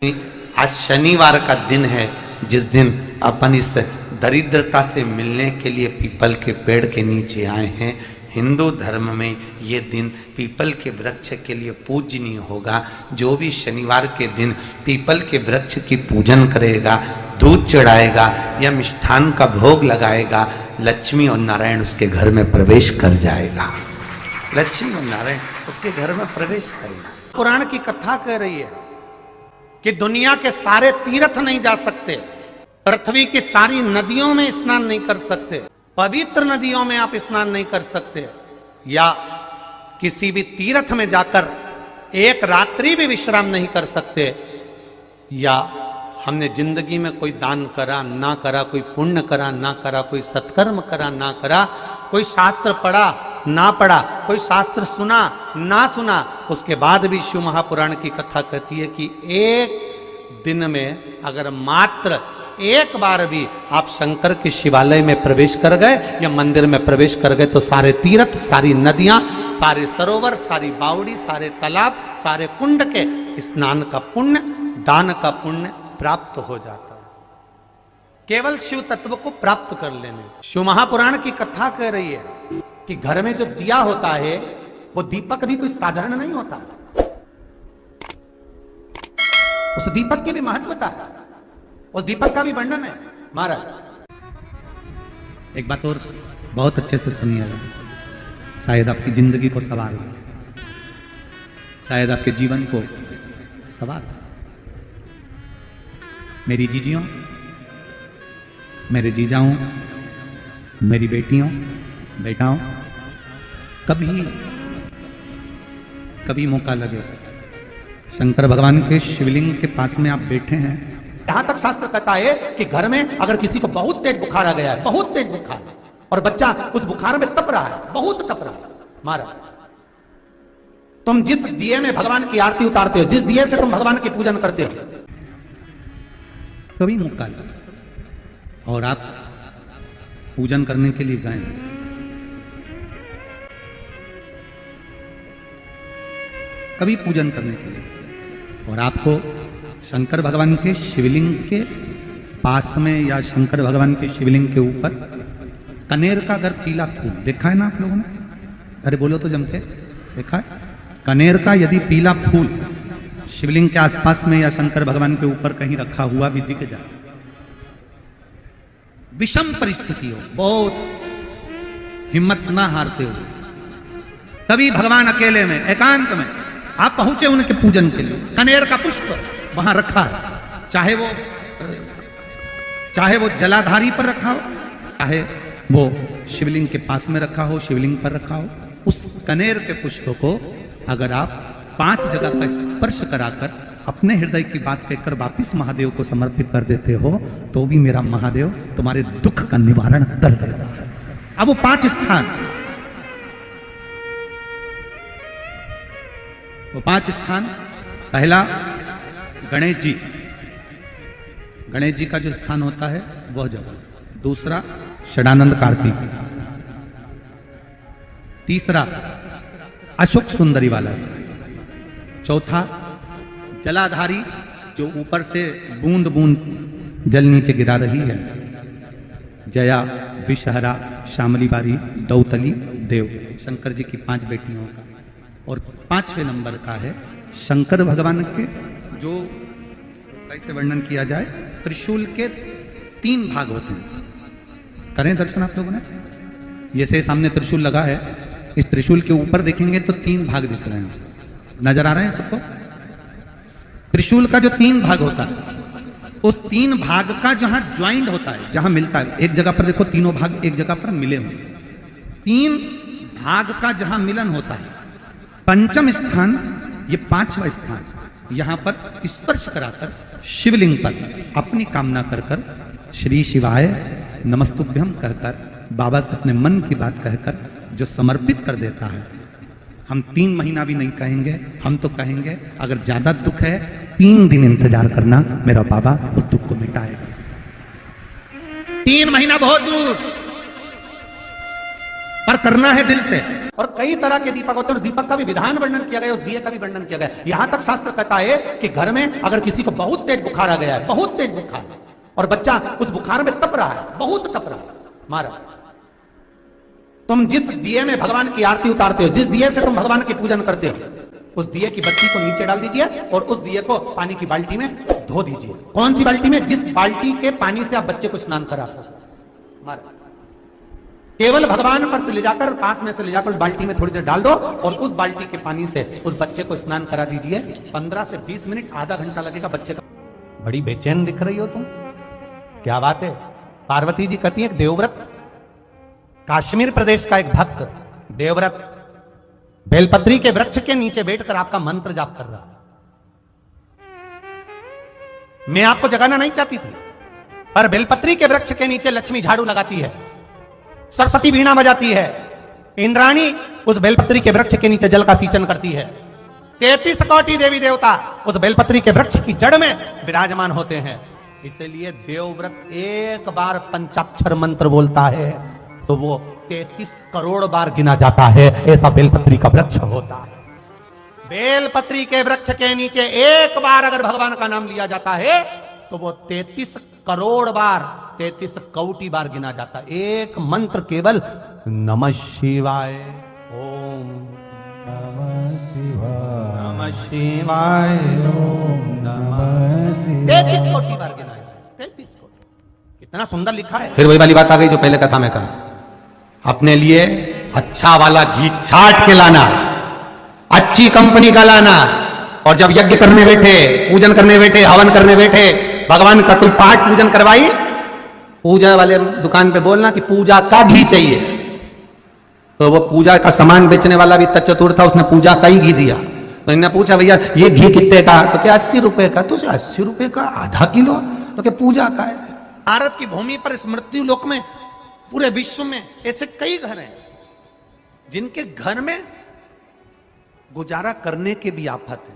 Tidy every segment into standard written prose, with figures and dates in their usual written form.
आज शनिवार का दिन है जिस दिन अपन इस दरिद्रता से मिलने के लिए पीपल के पेड़ के नीचे आए हैं। हिंदू धर्म में ये दिन पीपल के वृक्ष के लिए पूजनीय होगा। जो भी शनिवार के दिन पीपल के वृक्ष की पूजन करेगा, दूध चढ़ाएगा या मिष्ठान का भोग लगाएगा, लक्ष्मी और नारायण उसके घर में प्रवेश कर जाएगा। लक्ष्मी और नारायण उसके घर में प्रवेश करेगा। पुराण की कथा कह रही है कि दुनिया के सारे तीर्थ नहीं जा सकते, पृथ्वी की सारी नदियों में स्नान नहीं कर सकते, पवित्र नदियों में आप स्नान नहीं कर सकते, या किसी भी तीर्थ में जाकर एक रात्रि भी विश्राम नहीं कर सकते, या हमने जिंदगी में कोई दान करा ना करा, कोई पुण्य करा ना करा, कोई सत्कर्म करा ना करा, कोई शास्त्र पढ़ा ना पढ़ा, कोई शास्त्र सुना ना सुना, उसके बाद भी शिव महापुराण की कथा कहती है कि एक दिन में अगर मात्र एक बार भी आप शंकर के शिवालय में प्रवेश कर गए या मंदिर में प्रवेश कर गए तो सारे तीर्थ, सारी नदियां, सारे सरोवर, सारी बावड़ी, सारे तालाब, सारे कुंड के स्नान का पुण्य, दान का पुण्य प्राप्त हो जाता है। केवल शिव तत्व को प्राप्त कर लेने। शिव महापुराण की कथा कह रही है कि घर में जो दिया होता है वो दीपक भी कोई साधारण नहीं होता, उस दीपक की भी महत्वता है, उस दीपक का भी वर्णन है। महाराज एक बात और बहुत अच्छे से सुनिएगा, शायद आपकी जिंदगी को सवार हो, शायद आपके जीवन को सवार हो। मेरी जीजियों, मेरे जीजाओं, मेरी बेटियों, बेटाओं, कभी मौका लगे शंकर भगवान के शिवलिंग के पास में आप बैठे हैं। यहां तक शास्त्र कहता है कि घर में अगर किसी को बहुत तेज बुखार आ गया है, बहुत तेज बुखार, और बच्चा उस बुखार में तप रहा है, बहुत तप रहा है, महाराज तुम जिस दिए में भगवान की आरती उतारते हो, जिस दिए से तुम भगवान की पूजन करते हो, कभी मौका लगा और आप पूजन करने के लिए गए, कभी पूजन करने के लिए, और आपको शंकर भगवान के शिवलिंग के पास में या शंकर भगवान के शिवलिंग के ऊपर कनेर का अगर पीला फूल देखा है ना आप लोगों ने, अरे बोलो तो जम के, देखा है? कनेर का यदि पीला फूल शिवलिंग के आसपास में या शंकर भगवान के ऊपर कहीं रखा हुआ भी दिख जाए, विषम परिस्थिति हो, बहुत हिम्मत ना हारते हो, तभी भगवान अकेले में एकांत में आप पहुंचे उनके पूजन के लिए, कनेर का पुष्प वहां रखा है, चाहे वो जलाधारी पर रखा हो, चाहे वो शिवलिंग के पास में रखा हो, शिवलिंग पर रखा हो, उस कनेर के पुष्प को अगर आप 5 जगह का स्पर्श कराकर अपने हृदय की बात कहकर वापिस महादेव को समर्पित कर देते हो तो भी मेरा महादेव तुम्हारे दुख का निवारण कर देगा। अब वो 5 स्थान, वो 5 स्थान, पहला गणेश जी, गणेश जी का जो स्थान होता है वह जगह, दूसरा षडानंद कार्तिक, तीसरा अशोक सुंदरी वाला स्थान, चौथा जलाधारी जो ऊपर से बूंद बूंद जल नीचे गिरा रही है, जया, विषहरा, शामली बारी, दौतली, देव, शंकर जी की 5 बेटियों का, और 5वें नंबर का है शंकर भगवान के, जो कैसे वर्णन किया जाए, त्रिशूल के 3 भाग होते हैं। करें दर्शन आप लोगों ने, ये से सामने त्रिशूल लगा है, इस त्रिशूल के ऊपर देखेंगे तो 3 भाग दिख रहे हैं, नजर आ रहे हैं सबको? त्रिशूल का जो 3 भाग होता है, उस 3 भाग का जहां ज्वाइंट होता है, जहां मिलता है, एक जगह पर देखो तीनों भाग एक जगह पर मिले हुए, 3 भाग का जहां मिलन होता है, पंचम स्थान, ये 5वां स्थान, यहां पर स्पर्श कराकर शिवलिंग पर अपनी कामना कर कर श्री शिवाय नमस्तुभ्यम कहकर बाबा से अपने मन की बात कहकर जो समर्पित कर देता है, हम 3 महीना भी नहीं कहेंगे, हम तो कहेंगे अगर ज्यादा दुख है 3 दिन इंतजार करना, मेरा बाबा उस दुख को मिटाएगा। 3 महीना बहुत दूर, पर करना है दिल से। और कई तरह के दीपक होते हैं, दीपक का भी विधान वर्णन किया गया, उस दिए का भी वर्णन किया गया। यहां तक शास्त्र कहता है कि घर में अगर किसी को बहुत तेज बुखार आ गया है, बहुत तेज बुखार, और बच्चा उस बुखार में तप रहा है, बहुत तप रहा है, मारा, तुम जिस दिए में भगवान की आरती उतारते हो, जिस दिए से तुम भगवान की पूजन करते हो, उस दिए की बत्ती को नीचे डाल दीजिए और उस दिए को पानी की बाल्टी में धो दीजिए। कौन सी बाल्टी में? जिस बाल्टी के पानी से आप बच्चे को स्नान करा सको। मारा, केवल भगवान पर से ले जाकर, पास में से ले जाकर उस बाल्टी में थोड़ी देर डाल दो और उस बाल्टी के पानी से उस बच्चे को स्नान करा दीजिए। 15 से 20 मिनट, आधा घंटा लगेगा बच्चे का। बड़ी बेचैन दिख रही हो तुम, क्या बात है? पार्वती जी कहती है, देवव्रत, कश्मीर प्रदेश का एक भक्त देवव्रत बेलपत्री के वृक्ष के नीचे बैठकर आपका मंत्र जाप कर रहा। मैं आपको जगाना नहीं चाहती थी, पर बेलपत्री के वृक्ष के नीचे लक्ष्मी झाड़ू लगाती है, सरस्वती वीणा बजाती है, इंद्राणी उस बेलपत्री के वृक्ष के नीचे जल का सींचन करती है, 33 कोटि देवी देवता उस बेलपत्री के वृक्ष की जड़ में विराजमान होते हैं। इसलिए देवव्रत एक बार पंचाक्षर मंत्र बोलता है तो वो 33 करोड़ बार गिना जाता है, ऐसा बेलपत्री का वृक्ष होता है। बेलपत्री के वृक्ष के नीचे एक बार अगर भगवान का नाम लिया जाता है तो वो 33 करोड़ बार, 33 कोटि बार गिना जाता है। एक मंत्र केवल नमः शिवाय, ओम नमः शिवाय, नमः शिवाय, ओम नमः शिवाय, 33 कोटि बार गिना है, 33 कोटि। कितना सुंदर लिखा है। फिर वही वाली बात आ गई जो पहले कथा में कहा, अपने लिए अच्छा वाला घी छाट के लाना, अच्छी कंपनी का लाना, और जब यज्ञ करने बैठे, पूजन करने बैठे, हवन करने बैठे, भगवान का कोई पाठ पूजन करवाई, पूजा वाले दुकान पे बोलना कि पूजा का घी चाहिए। तो वो पूजा का सामान बेचने वाला भी चतुर था, उसने पूजा का ही घी दिया। तो इन्होंने पूछा, भैया ये घी कितने का? तो क्या 80 रुपए का? तो 80 रुपए का आधा किलो? तो क्या पूजा का है? भारत की भूमि पर इस मृत्यु लोक में, पूरे विश्व में ऐसे कई घर हैं जिनके घर में गुजारा करने के भी आफत है।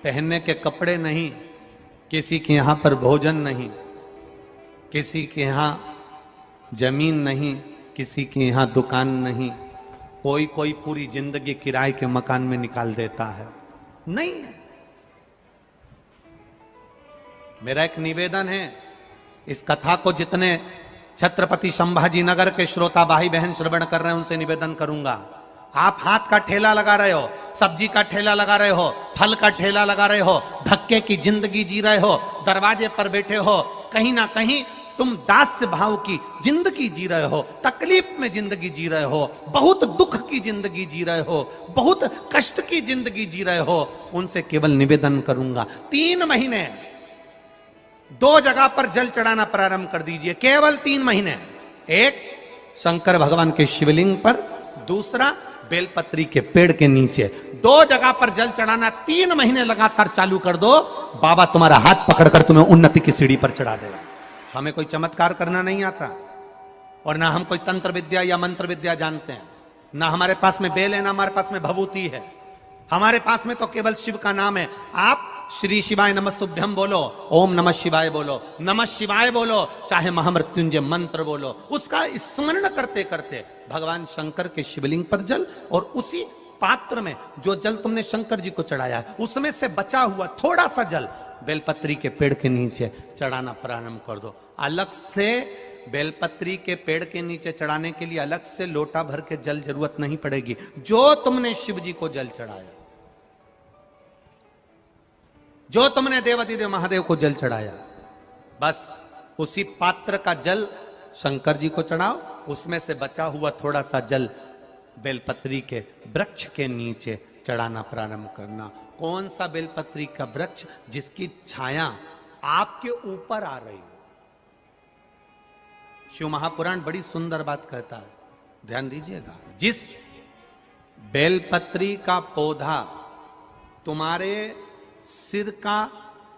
पहनने के कपड़े नहीं, किसी के यहां पर भोजन नहीं, किसी के यहां जमीन नहीं, किसी के यहां दुकान नहीं, कोई कोई पूरी जिंदगी किराए के मकान में निकाल देता है। नहीं, मेरा एक निवेदन है, इस कथा को जितने छत्रपति संभाजी नगर के श्रोता भाई बहन श्रवण कर रहे हैं उनसे निवेदन करूंगा, आप हाथ का ठेला लगा रहे हो, सब्जी का ठेला लगा रहे हो, फल का ठेला लगा रहे हो, धक्के की जिंदगी जी रहे हो, दरवाजे पर बैठे हो, कहीं ना कहीं तुम दास्य भाव की जिंदगी जी रहे हो, तकलीफ में जिंदगी जी रहे हो, बहुत दुख की जिंदगी जी रहे हो, बहुत कष्ट की जिंदगी जी रहे हो, उनसे केवल निवेदन करूंगा, 3 महीने 2 जगह पर जल चढ़ाना प्रारंभ कर दीजिए, केवल 3 महीने। एक शंकर भगवान के शिवलिंग पर, दूसरा बेलपत्री के पेड़ के नीचे, 2 जगह पर जल चढ़ाना 3 महीने लगातार चालू कर दो, बाबा तुम्हारा हाथ पकड़कर तुम्हें उन्नति की सीढ़ी पर चढ़ा देगा। हमें कोई चमत्कार करना नहीं आता, और ना हम कोई तंत्र विद्या या मंत्र विद्या जानते हैं, ना हमारे पास में बेल है, ना हमारे पास में भभूति है, हमारे पास में तो केवल शिव का नाम है। आप श्री शिवाय नमस्तुभ्यम बोलो, ओम नमः शिवाय बोलो, नमः शिवाय बोलो, चाहे महामृत्युंजय मंत्र बोलो, उसका स्मरण करते करते भगवान शंकर के शिवलिंग पर जल, और उसी पात्र में जो जल तुमने शंकर जी को चढ़ाया है उसमें से बचा हुआ थोड़ा सा जल बेलपत्री के पेड़ के नीचे चढ़ाना प्रारंभ कर दो। अलग से बेलपत्री के पेड़ के नीचे चढ़ाने के लिए अलग से लोटा भर के जल जरूरत नहीं पड़ेगी। जो तुमने शिव जी को जल चढ़ाया, जो तुमने देवाधिदेव महादेव को जल चढ़ाया, बस उसी पात्र का जल शंकर जी को चढ़ाओ, उसमें से बचा हुआ थोड़ा सा जल बेलपत्री के वृक्ष के नीचे चढ़ाना प्रारंभ करना। कौन सा बेलपत्री का वृक्ष? जिसकी छाया आपके ऊपर आ रही हो। शिव महापुराण बड़ी सुंदर बात कहता है, ध्यान दीजिएगा। जिस बेलपत्री का पौधा तुम्हारे सिर का,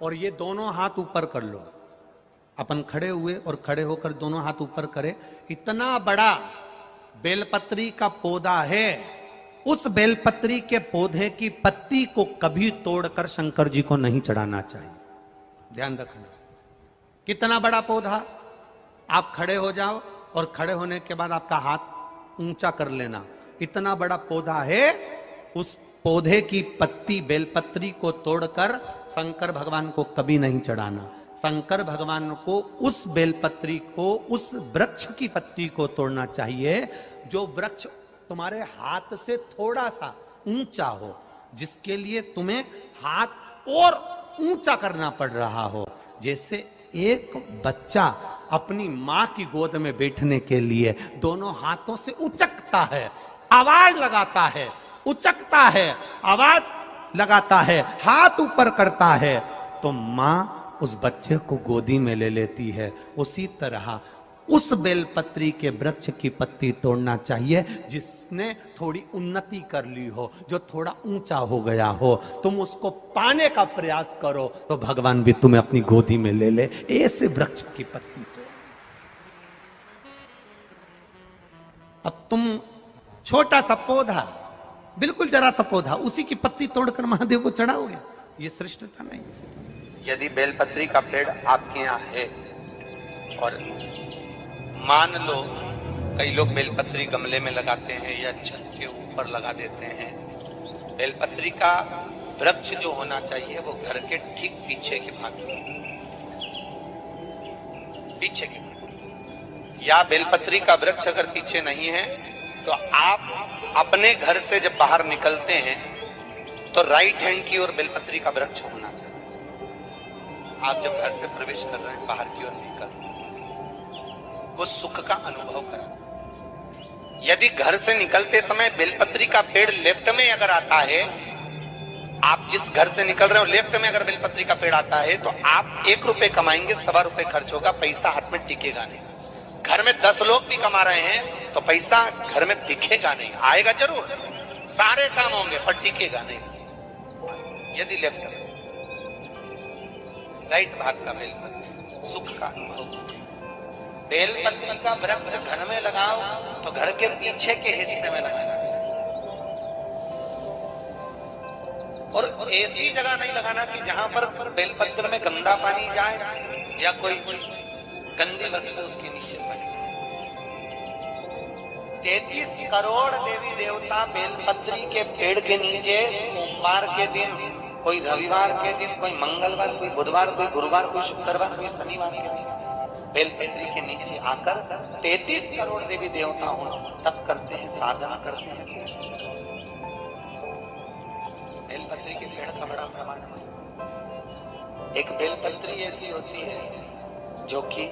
और ये दोनों हाथ ऊपर कर लो, अपन खड़े हुए और खड़े होकर दोनों हाथ ऊपर करे, इतना बड़ा बेलपत्री का पौधा है, उस बेलपत्री के पौधे की पत्ती को कभी तोड़कर शंकर जी को नहीं चढ़ाना चाहिए। ध्यान रखना, कितना बड़ा पौधा। आप खड़े हो जाओ और खड़े होने के बाद आपका हाथ ऊंचा कर लेना। इतना बड़ा पौधा है, उस पौधे की पत्ती बेलपत्री को तोड़कर शंकर भगवान को कभी नहीं चढ़ाना। शंकर भगवान को उस बेलपत्री को, उस वृक्ष की पत्ती को तोड़ना चाहिए जो वृक्ष तुम्हारे हाथ से थोड़ा सा ऊंचा हो, जिसके लिए तुम्हें हाथ और ऊंचा करना पड़ रहा हो। जैसे एक बच्चा अपनी मां की गोद में बैठने के लिए दोनों हाथों से उचकता है, आवाज लगाता है, उचकता है, आवाज लगाता है, हाथ ऊपर करता है, तो मां उस बच्चे को गोदी में ले लेती है। उसी तरह उस बेलपत्री के वृक्ष की पत्ती तोड़ना चाहिए जिसने थोड़ी उन्नति कर ली हो, जो थोड़ा ऊंचा हो गया हो। तुम उसको पाने का प्रयास करो तो भगवान भी तुम्हें अपनी गोदी में ले ले। ऐसे वृक्ष की पत्ती तोड़। अब तुम छोटा सा पौधा, बिल्कुल जरा सा पौधा, उसी की पत्ती तोड़कर महादेव को चढ़ाओगे, ये श्रेष्ठता नहीं। यदि बेलपत्री का पेड़ आपके यहाँ है और मान लो कई लोग बेलपत्री गमले में लगाते हैं या छत के ऊपर लगा देते हैं, बेलपत्री का वृक्ष जो होना चाहिए वो घर के ठीक पीछे के भाग में, पीछे के भाग। या बेलपत्री का वृक्ष अगर पीछे नहीं है तो आप अपने घर से जब बाहर निकलते हैं तो राइट हैंड की ओर बेलपत्री का वृक्ष होना चाहिए। आप जब घर से प्रवेश कर रहे हैं, बाहर की ओर नहीं कर रहे, वो सुख का अनुभव करा। यदि घर से निकलते समय बेलपत्री का पेड़ लेफ्ट में अगर आता है, आप जिस घर से निकल रहे हो लेफ्ट में अगर बेलपत्री का पेड़ आता है तो आप 1 रुपए कमाएंगे, 1.25 रुपए खर्च होगा, पैसा हाथ में टिकेगा नहीं। घर में 10 लोग भी कमा रहे हैं तो पैसा घर में दिखेगा नहीं, आएगा जरूर, सारे काम होंगे पर टिकेगा नहीं। यदि लेफ्ट में, राइट भाग का बेलपत्री सुख का अनुभव। बेलपत्री का वृक्ष घर में लगाओ तो घर के पीछे के हिस्से में लगाना चाहिए, और ऐसी जगह नहीं लगाना कि जहां पर बेलपत्र में गंदा पानी जाए या कोई गंदी वस्तु उसके नीचे पड़े। 33 करोड़ देवी देवता बेलपत्री के पेड़ के नीचे सोमवार के दिन, कोई रविवार के दिन, कोई मंगलवार, कोई बुधवार, कोई गुरुवार, कोई शुक्रवार, कोई शनिवार के दिन बेलपत्री के नीचे आकर 33 करोड़ देवी देवता हो तप करते हैं, साधना करते हैं। बेलपत्री के पेड़ का बड़ा प्रमाण है। एक बेलपत्री ऐसी होती है जो कि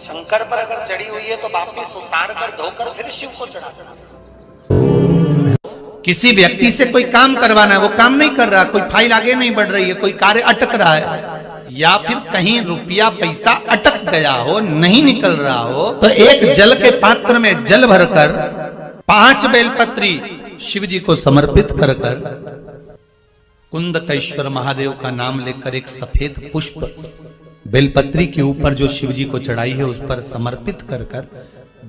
शंकर पर अगर चढ़ी हुई है तो वापिस उतार कर धोकर फिर शिव को चढ़ा सकते। किसी व्यक्ति से कोई काम करवाना है, वो काम नहीं कर रहा, कोई फाइल आगे नहीं बढ़ रही है, कोई कार्य अटक रहा है, या फिर कहीं रुपया पैसा अटक गया हो, नहीं निकल रहा हो, तो एक जल के पात्र में जल भरकर 5 बेलपत्री शिव जी को समर्पित कर कुंदकेश्वर महादेव का नाम लेकर एक सफेद पुष्प बेलपत्री के ऊपर जो शिव जी को चढ़ाई है उस पर समर्पित कर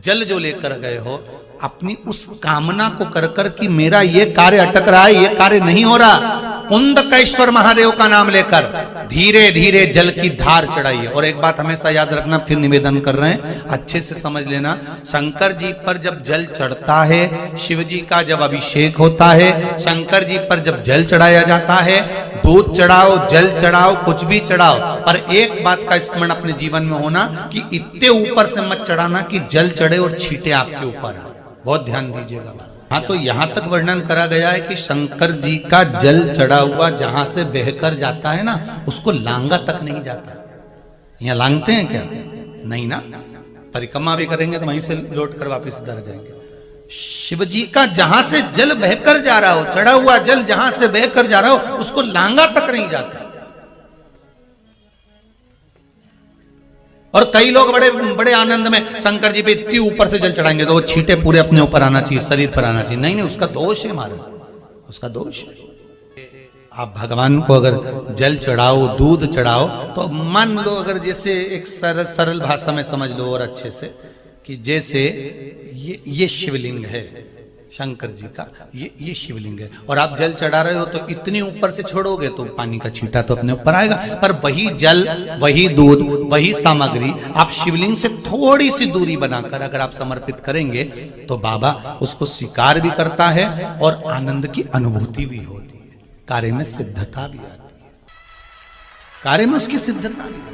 जल जो लेकर गए हो, अपनी उस कामना को कर कि मेरा ये कार्य अटक रहा है, ये कार्य नहीं हो रहा, कुंदकेश्वर महादेव का नाम लेकर धीरे धीरे जल की धार चढ़ाइए। और एक बात हमेशा याद रखना, फिर निवेदन कर रहे हैं, अच्छे से समझ लेना, शंकर जी पर जब जल चढ़ता है, शिव जी का जब अभिषेक होता है, शंकर जी पर जब जल चढ़ाया जाता है, दूध चढ़ाओ, जल चढ़ाओ, कुछ भी चढ़ाओ, पर एक बात का स्मरण अपने जीवन में होना कि इतने ऊपर से मत चढ़ाना कि जल चढ़े और छींटे आपके ऊपर आए। बहुत ध्यान दीजिएगा। हाँ, तो यहां तक वर्णन करा गया है कि शंकर जी का जल चढ़ा हुआ जहां से बहकर जाता है ना, उसको लांगा तक नहीं जाता। यहाँ लांगते हैं क्या? नहीं ना, परिक्रमा भी करेंगे तो वहीं से लौट कर वापिस इधर जाएंगे। शिव जी का जहां से जल बहकर जा रहा हो, चढ़ा हुआ जल जहां से बहकर जा रहा हो, उसको लांगा तक नहीं जाता। और कई लोग बड़े बड़े आनंद में शंकर जी पे इतनी ऊपर से जल चढ़ाएंगे तो वो छींटे पूरे अपने ऊपर आना चाहिए, शरीर पर आना चाहिए। नहीं नहीं, उसका दोष है हमारा, उसका दोष है। आप भगवान को अगर जल चढ़ाओ, दूध चढ़ाओ, तो मान लो अगर जैसे एक सरल भाषा में समझ लो और अच्छे से, कि जैसे ये शिवलिंग है, शंकर जी का ये शिवलिंग है। और आप जल चढ़ा रहे हो तो इतनी ऊपर से छोड़ोगे तो पानी का छींटा तो अपने ऊपर आएगा, पर वही जल, वही दूध, वही सामग्री आप शिवलिंग से थोड़ी सी दूरी बनाकर अगर आप समर्पित करेंगे तो बाबा उसको स्वीकार भी करता है और आनंद की अनुभूति भी होती है। कार्य में सिद्धता भी आती है, कार्य में उसकी सिद्धता भी